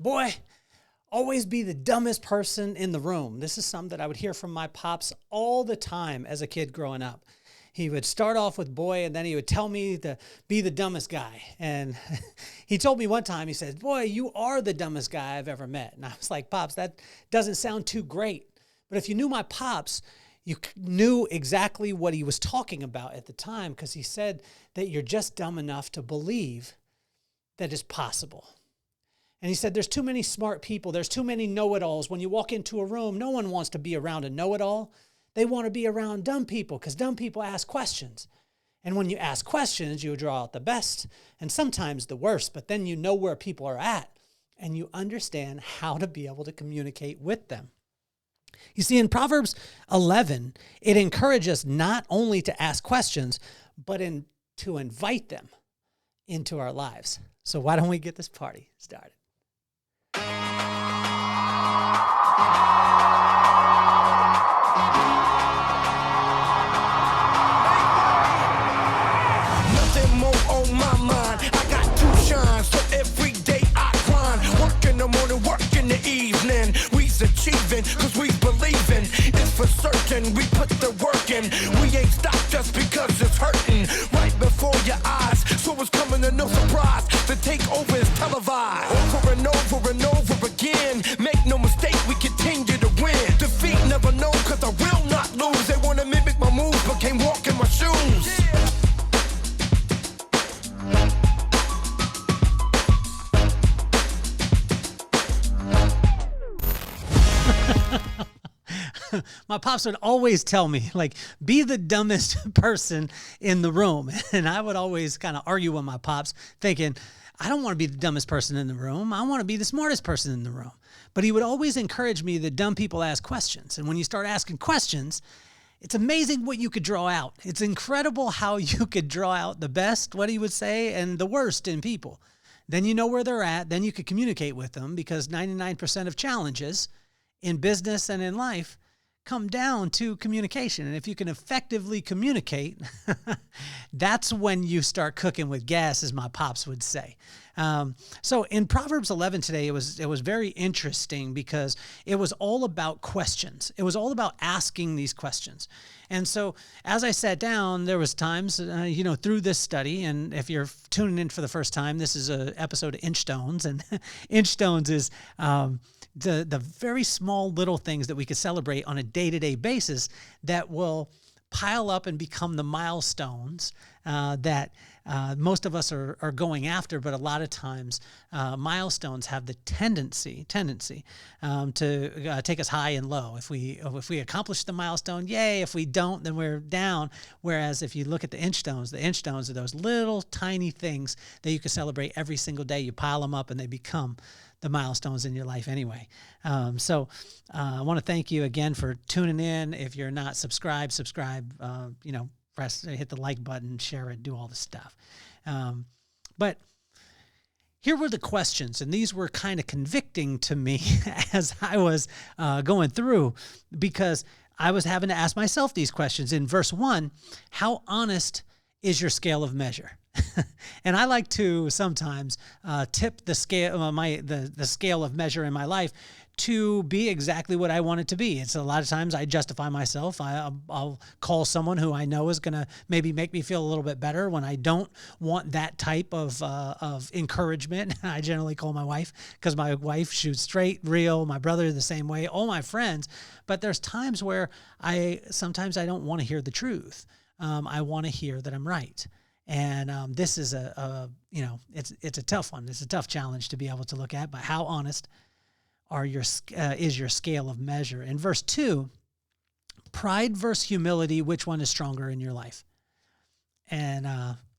Boy, always be the dumbest person in the room. This is something that I would hear from my pops all the time as a kid growing up. He would start off with boy, and then he would tell me to be the dumbest guy. And he told me one time, he said, boy, you are the dumbest guy I've ever met. And I was like, Pops, that doesn't sound too great. But if you knew my pops, you knew exactly what he was talking about at the time, because he said that you're just dumb enough to believe that it's possible. And he said, there's too many smart people. There's too many know-it-alls. When you walk into a room, no one wants to be around a know-it-all. They want to be around dumb people because dumb people ask questions. And when you ask questions, you draw out the best and sometimes the worst, but then you know where people are at and you understand how to be able to communicate with them. You see, in Proverbs 11, it encourages us not only to ask questions, but to invite them into our lives. So why don't we get this party started? Nothing more on my mind. I got two shines, so every day I grind. Work in the morning, work in the evening. We's achieving, cause we believing. It's for certain, we put the work in. We ain't stopped just because it's hurting. Right before your eyes, so it's coming to no surprise. The takeover is televised. Over and over and over again. Make no mistake, we continue to win. Defeat never known, cause I will not lose. They wanna mimic my moves, but can't walk in my shoes. My pops would always tell me, like, be the dumbest person in the room. And I would always kind of argue with my pops, thinking, I don't want to be the dumbest person in the room. I want to be the smartest person in the room. But he would always encourage me that dumb people ask questions. And when you start asking questions, it's amazing what you could draw out. It's incredible how you could draw out the best, what he would say, and the worst in people. Then you know where they're at. Then you could communicate with them, because 99% of challenges in business and in life come down to communication. And if you can effectively communicate, that's when you start cooking with gas, as my pops would say. So in Proverbs 11 today, it was very interesting because it was all about questions. It was all about asking these questions. And so as I sat down, there was times, through this study, and if you're tuning in for the first time, this is an episode of Inchstones, and Inchstones is the very small little things that we could celebrate on a day-to-day basis that will pile up and become the milestones that most of us are going after. But a lot of times milestones have the tendency to take us high and low. If we accomplish the milestone, yay. If we don't, then we're down. Whereas if you look at the Inchstones are those little tiny things that you can celebrate every single day. You pile them up and they become the milestones in your life anyway. So I want to thank you again for tuning in. If you're not subscribe, hit the like button, share it, do all the stuff. But here were the questions, and these were kind of convicting to me as I was going through, because I was having to ask myself these questions. In verse 1, how honest is your scale of measure? And I like to sometimes tip the scale, the scale of measure in my life to be exactly what I want it to be. It's a lot of times I justify myself. I'll call someone who I know is going to maybe make me feel a little bit better when I don't want that type of encouragement. I generally call my wife, because my wife shoots straight, real. My brother the same way. All my friends. But there's times where sometimes I don't want to hear the truth. I want to hear that I'm right. And this is it's a tough one. It's a tough challenge to be able to look at. But how honest is your scale of measure? In verse 2, pride versus humility, which one is stronger in your life? And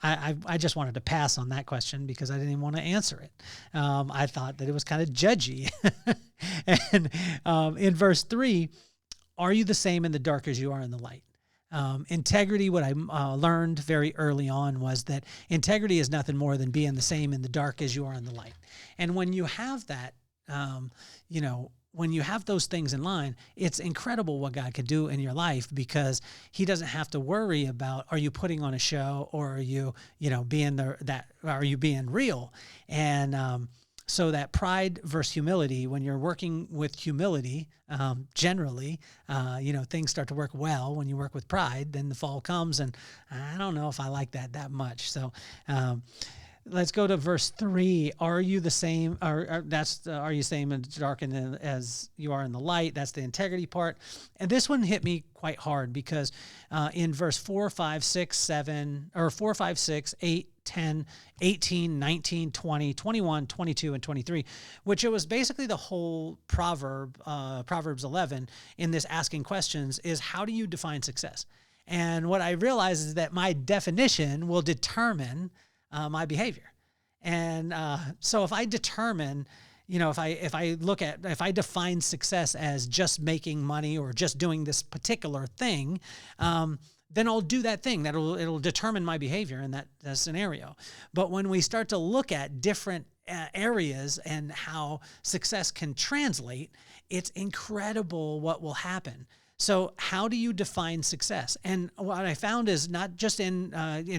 I just wanted to pass on that question because I didn't even want to answer it. I thought that it was kind of judgy. And in verse 3, are you the same in the dark as you are in the light? Integrity, what I learned very early on was that integrity is nothing more than being the same in the dark as you are in the light. And when you have that, when you have those things in line, it's incredible what God can do in your life, because he doesn't have to worry about, are you putting on a show, or are you, are you being real? And So that pride versus humility, when you're working with humility, generally, things start to work well. When you work with pride, then the fall comes, and I don't know if I like that much. So let's go to verse 3. Are you the same? Are you same in the dark and as you are in the light? That's the integrity part. And this one hit me quite hard because in verse 4, 5, 6, 7, or 4, 5, 6, 8, 10, 18, 19, 20, 21, 22, and 23, which it was basically the whole Proverbs 11 in this asking questions is how do you define success? And what I realized is that my definition will determine my behavior. And so if I determine, if I define success as just making money or just doing this particular thing, then I'll do that thing. It'll determine my behavior in that scenario. But when we start to look at different areas and how success can translate, it's incredible what will happen. So how do you define success? And what I found is not just in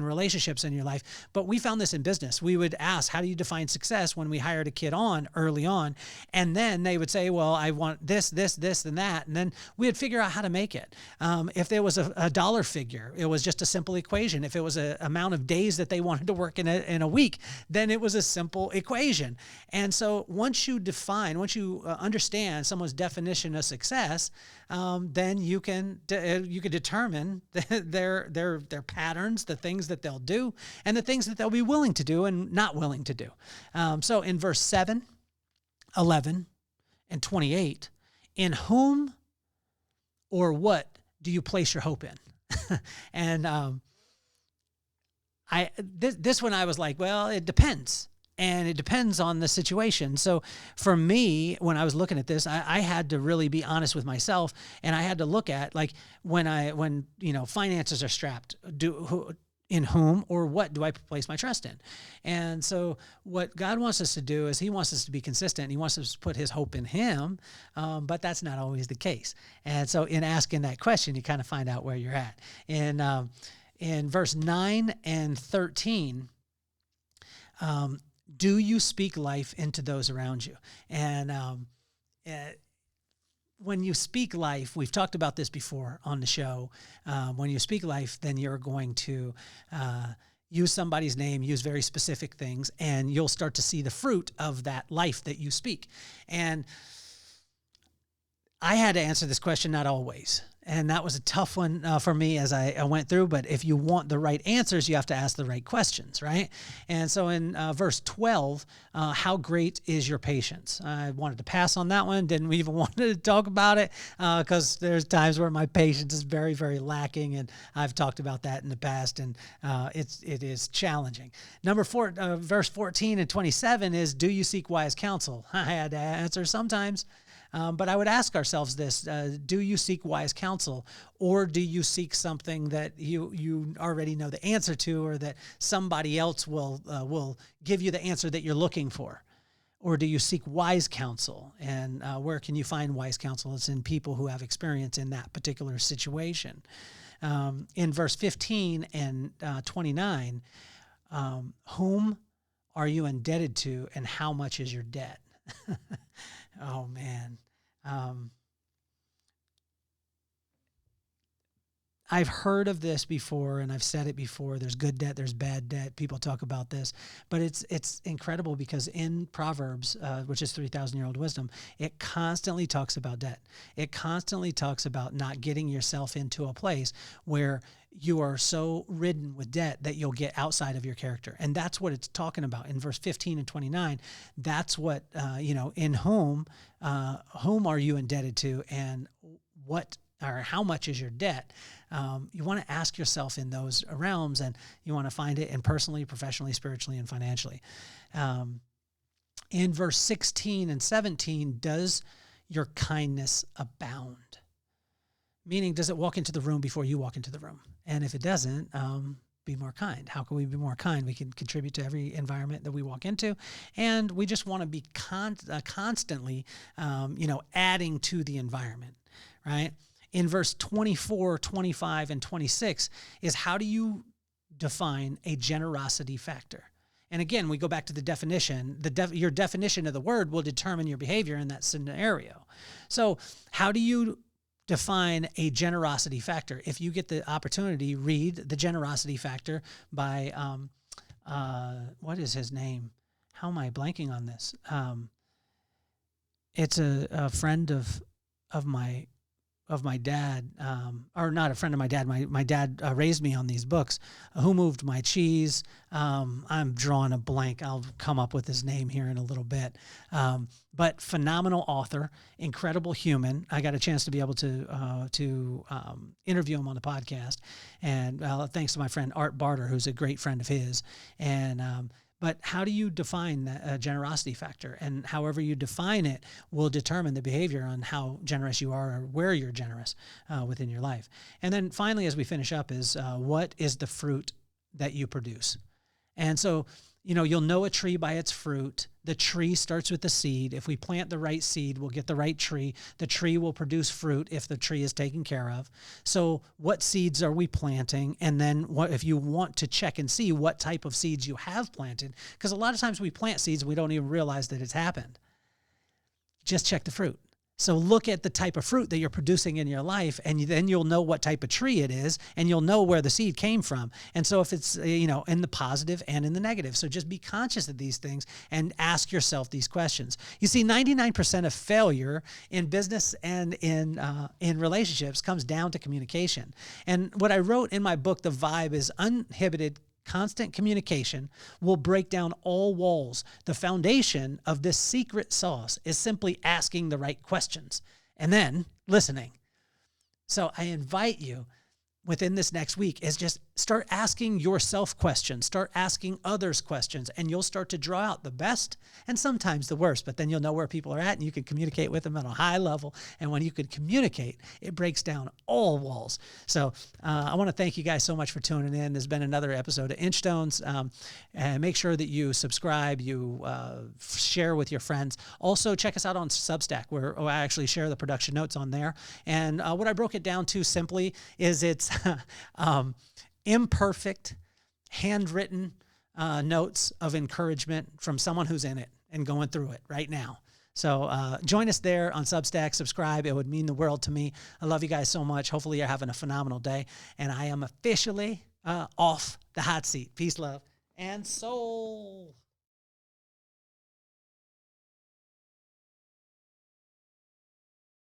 relationships in your life, but we found this in business. We would ask, how do you define success when we hired a kid on early on? And then they would say, well, I want this, this, this, and that. And then we would figure out how to make it. If there was a dollar figure, it was just a simple equation. If it was an amount of days that they wanted to work in a week, then it was a simple equation. And so once you understand someone's definition of success, then you can determine their patterns, the things that they'll do, and the things that they'll be willing to do and not willing to do. So in verse 7, 11, and 28, in whom or what do you place your hope in? And this one I was like, well, it depends. And it depends on the situation. So for me, when I was looking at this, I had to really be honest with myself, and I had to look at like when finances are strapped, in whom or what do I place my trust in? And so what God wants us to do is he wants us to be consistent. He wants us to put his hope in him, but that's not always the case. And so in asking that question, you kind of find out where you're at. In verse 9 and 13, do you speak life into those around you? And when you speak life, we've talked about this before on the show. When you speak life, then you're going to use somebody's name, use very specific things, and you'll start to see the fruit of that life that you speak. And I had to answer this question, not always. And that was a tough one for me as I went through. But if you want the right answers, you have to ask the right questions, right? And so in verse 12, how great is your patience? I wanted to pass on that one. Didn't even want to talk about it because there's times where my patience is very, very lacking. And I've talked about that in the past. And it is challenging. Number 4, verse 14 and 27 is, do you seek wise counsel? I had to answer sometimes. But I would ask ourselves this, do you seek wise counsel, or do you seek something that you already know the answer to, or that somebody else will give you the answer that you're looking for? Or do you seek wise counsel? And where can you find wise counsel? It's in people who have experience in that particular situation. In verse 15 and 29, whom are you indebted to, and how much is your debt? Oh, man. I've heard of this before, and I've said it before. There's good debt, there's bad debt. People talk about this. But it's incredible because in Proverbs, which is 3,000-year-old wisdom, it constantly talks about debt. It constantly talks about not getting yourself into a place where you are so ridden with debt that you'll get outside of your character. And that's what it's talking about in verse 15 and 29. That's what, in whom are you indebted to, and what or how much is your debt? You want to ask yourself in those realms, and you want to find it in personally, professionally, spiritually, and financially. In verse 16 and 17, does your kindness abound? Meaning, does it walk into the room before you walk into the room? And if it doesn't, be more kind. How can we be more kind? We can contribute to every environment that we walk into, and we just want to be constantly, adding to the environment, right? In verse 24, 25, and 26 is, how do you define a generosity factor? And again, we go back to the definition. Your definition of the word will determine your behavior in that scenario. So how do you define a generosity factor? If you get the opportunity, read The Generosity Factor by, what is his name? How am I blanking on this? It's a friend of my dad, or not a friend of my dad. My dad raised me on these books. Who Moved My Cheese? I'm drawing a blank. I'll come up with his name here in a little bit. But phenomenal author, incredible human. I got a chance to be able to interview him on the podcast, and thanks to my friend Art Barter, who's a great friend of his. And but how do you define that generosity factor? And however you define it will determine the behavior on how generous you are or where you're generous within your life. And then finally, as we finish up, is what is the fruit that you produce? And so, you'll know a tree by its fruit. The tree starts with the seed. If we plant the right seed, we'll get the right tree. The tree will produce fruit if the tree is taken care of. So what seeds are we planting? And then what if you want to check and see what type of seeds you have planted? Because a lot of times we plant seeds and we don't even realize that it's happened. Just check the fruit. So look at the type of fruit that you're producing in your life, and then you'll know what type of tree it is, and you'll know where the seed came from. And so if it's, in the positive and in the negative. So just be conscious of these things and ask yourself these questions. You see, 99% of failure in business and in relationships comes down to communication. And what I wrote in my book, The Vibe, is uninhibited constant communication will break down all walls. The foundation of this secret sauce is simply asking the right questions and then listening. So I invite you within this next week is just start asking yourself questions, start asking others questions, and you'll start to draw out the best and sometimes the worst, but then you'll know where people are at and you can communicate with them at a high level. And when you can communicate, it breaks down all walls. So I want to thank you guys so much for tuning in. There's been another episode of Inchstones. And make sure that you subscribe, you share with your friends. Also, check us out on Substack, where I actually share the production notes on there. And what I broke it down to simply is it's imperfect, handwritten notes of encouragement from someone who's in it and going through it right now. So join us there on Substack, subscribe. It would mean the world to me. I love you guys so much. Hopefully you're having a phenomenal day. And I am officially off the hot seat. Peace, love, and soul.